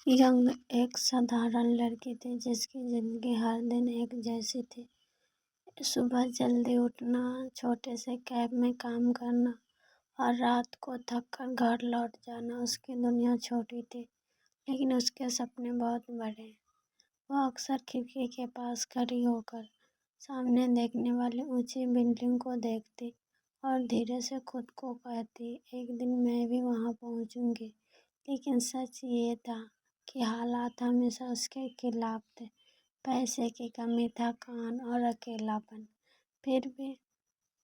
Young एक साधारण लड़की थी जिसकी जिंदगी हर दिन एक जैसी थी। सुबह जल्दी उठना, छोटे से कैब में काम करना और रात को थक कर घर लौट जाना उसकी दुनिया छोटी थी, लेकिन उसके सपने बहुत बड़े। वो अक्सर खिड़की के पास खड़ी होकर सामने देखने वाली ऊंची बिल्डिंग को देखती और धीरे से खुद को कहती, एक दिन मैं भी वहां पहुंचूंगी। लेकिन सच ये था कि हालात हमेशा उसके खिलाफ थे। पैसे की कमी, थकान और अकेलापन। फिर भी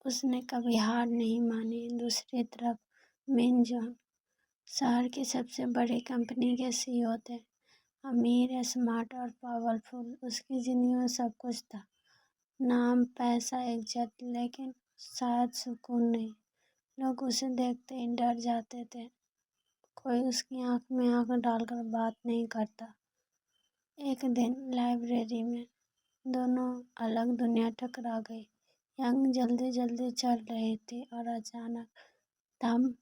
उसने कभी हार नहीं मानी। दूसरी तरफ मिन जॉन शहर की सबसे बड़ी कंपनी के सीईओ थे। अमीर, स्मार्ट और पावरफुल। उसकी जिंदगी में सब कुछ था, नाम, पैसा, इज्जत, लेकिन शायद सुकून नहीं। लोग उसे देखते ही डर जाते थे। कोई उसकी आंख में आंख डालकर बात नहीं करता। एक दिन लाइब्रेरी में दोनों अलग दुनिया टकरा गई। यंग जल्दी जल्दी चल रही थी और अचानक धम,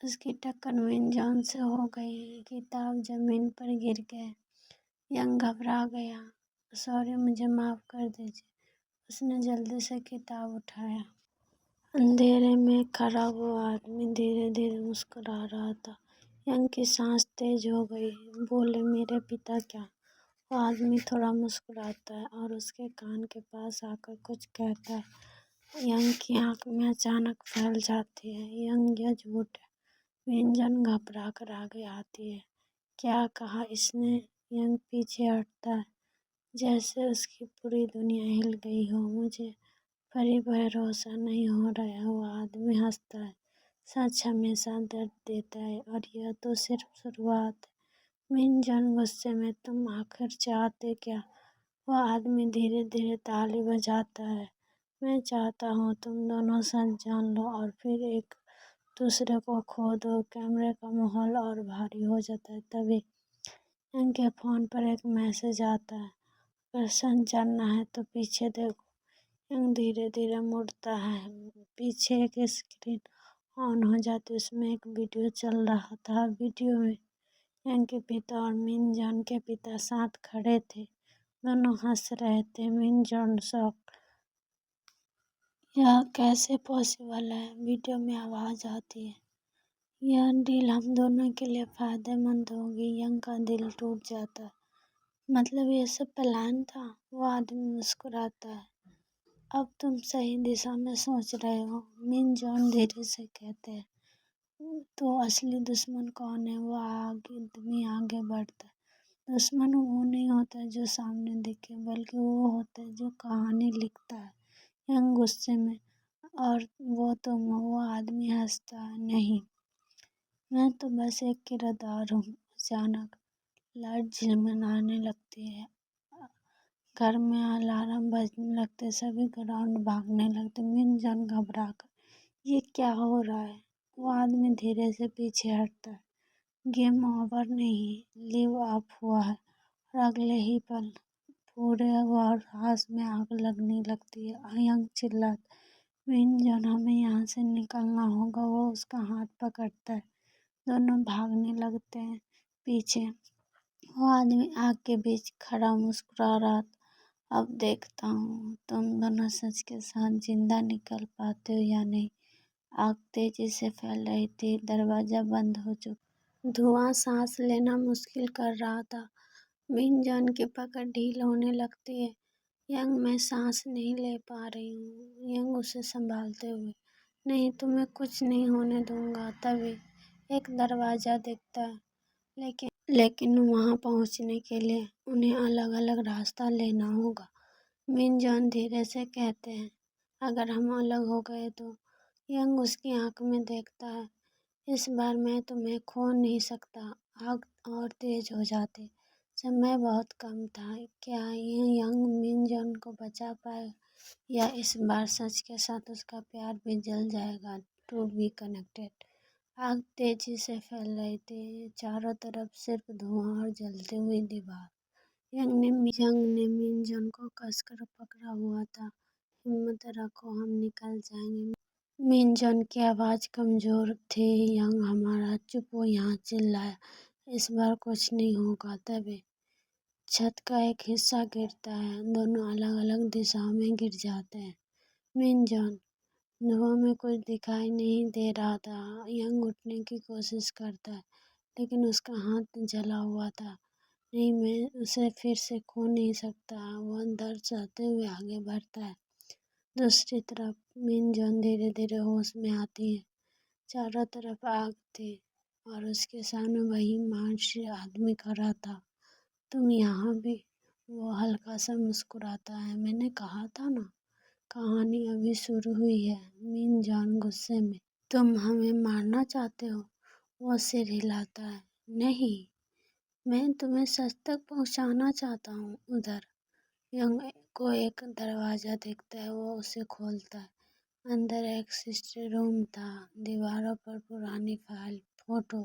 उसकी टक्कर मिन जॉन से हो गई। किताब जमीन पर गिर गए। यंग घबरा गया। सॉरी, मुझे माफ कर दीजिए। उसने जल्दी से किताब उठाया। अंधेरे में खड़ा वो आदमी धीरे धीरे मुस्कुरा रहा था। यंग की सांस तेज हो गई। बोले, मेरे पिता क्या? वो आदमी थोड़ा मुस्कुराता है और उसके कान के पास आकर कुछ कहता है। यंग की आंख में अचानक फैल जाती है। यंग, यह झूठ है। व्यंजन घबरा कर आगे आती है। क्या कहा इसने? यंग पीछे हटता है, जैसे उसकी पूरी दुनिया हिल गई हो। मुझे पर भरोसा नहीं हो रहा है। वो आदमी हंसता है। सच हमेशा दर्द देता है और यह तो सिर्फ शुरुआत है। मिन जॉन गुस्से में, तुम आखिर चाहते क्या? वो आदमी धीरे धीरे ताली बजाता है। मैं चाहता हूँ तुम दोनों सच जान लो और फिर एक दूसरे को खो दो। कैमरे का माहौल और भारी हो जाता है। तभी इनके फोन पर एक मैसेज आता है, अगर सच जानना है तो पीछे देखो। यंग धीरे धीरे मुड़ता है। पीछे एक स्क्रीन ऑन हो जाती है। उसमें एक वीडियो चल रहा था। वीडियो में यंग के पिता और मिन जॉन के पिता साथ खड़े थे। दोनों हंस रहे थे। मिन जॉन शॉक, यह कैसे पॉसिबल है? वीडियो में आवाज आती है, यह डील हम दोनों के लिए फायदेमंद होगी। यंग का दिल टूट जाता है। मतलब ये सब प्लान था? वो आदमी मुस्कुराता है। अब तुम सही दिशा में सोच रहे हो, मिन जॉन धीरे से कहते हैं। तो असली दुश्मन कौन है? वो आदमी आगे बढ़ता है। दुश्मन वो नहीं होता जो सामने दिखे, बल्कि वो होता है जो कहानी लिखता है। यंग गुस्से में, और वो तुम हो? वो आदमी हंसता है, नहीं, मैं तो बस एक किरदार हूँ। अचानक लाइट झिलमिलाने लगती है। घर में अलार्म बजने लगते। सभी ग्राउंड भागने लगते। मिन जॉन घबरा कर, ये क्या हो रहा है? वो आदमी धीरे से पीछे हटता है। गेम ओवर नहीं, लिव अप हुआ है। और अगले ही पल पूरे हाउस में आग लगने लगती है। यंग चिल्लाता, मिन जॉन, हमें यहाँ से निकलना होगा। वो उसका हाथ पकड़ता है। दोनों भागने लगते हैं पीछे। वो आदमी आग के बीच खड़ा मुस्कुरा रहा था। अब देखता हूँ तुम दोनों सच के साथ जिंदा निकल पाते हो या नहीं। आग तेजी से फैल रही थी। दरवाजा बंद हो चुका। धुआं सांस लेना मुश्किल कर रहा था। मिन जॉन की पकड़ ढील होने लगती है। यंग, मैं सांस नहीं ले पा रही हूँ। यंग उसे संभालते हुए, नहीं, तुम्हें कुछ नहीं होने दूंगा। तभी एक दरवाजा दिखता है, लेकिन वहां पहुंचने के लिए उन्हें अलग अलग रास्ता लेना होगा। मिन जॉन धीरे से कहते हैं, अगर हम अलग हो गए तो? यंग उसकी आंख में देखता है, इस बार मैं तुम्हें खो नहीं सकता। आग और तेज हो जाती। समय बहुत कम था। क्या ये यंग मिन जॉन को बचा पाए, या इस बार सच के साथ उसका प्यार भी जल जाएगा? To be connected. आग तेजी से फैल रही थी। चारों तरफ सिर्फ धुआं और जलती हुई दीवार। यंग ने मिन जॉन को कसकर पकड़ा हुआ था। हिम्मत रखो, हम निकल जाएंगे। मिन जॉन की आवाज कमजोर थी। यंग, हमारा चुप, वो यहाँ चिल्लाया। इस बार कुछ नहीं होगा। तभी छत का एक हिस्सा गिरता है, दोनों अलग अलग दिशाओं में गिर जाते हैं। मिन जॉन, धुआं में कुछ दिखाई नहीं दे रहा था। यंग उठने की कोशिश करता है, लेकिन उसका हाथ जला हुआ था। नहीं, मैं उसे फिर से खो नहीं सकता। वह दर्द सहते हुए आगे बढ़ता है। दूसरी तरफ मिन जॉन धीरे धीरे होश में आती है। चारों तरफ आग थी और उसके सामने वही मार्शियल आदमी खड़ा था। तुम यहाँ भी? वो हल्का सा मुस्कुराता है। मैंने कहा था ना, कहानी अभी शुरू हुई है। मिन जॉन गुस्से में, तुम हमें मारना चाहते हो? वो सिर हिलाता है। नहीं, मैं तुम्हें सच तक पहुंचाना चाहता हूँ। उधर यंग को एक दरवाज़ा दिखता है, वो उसे खोलता है। अंदर एक सिस्टर रूम था, दीवारों पर पुरानी फाइल, फोटो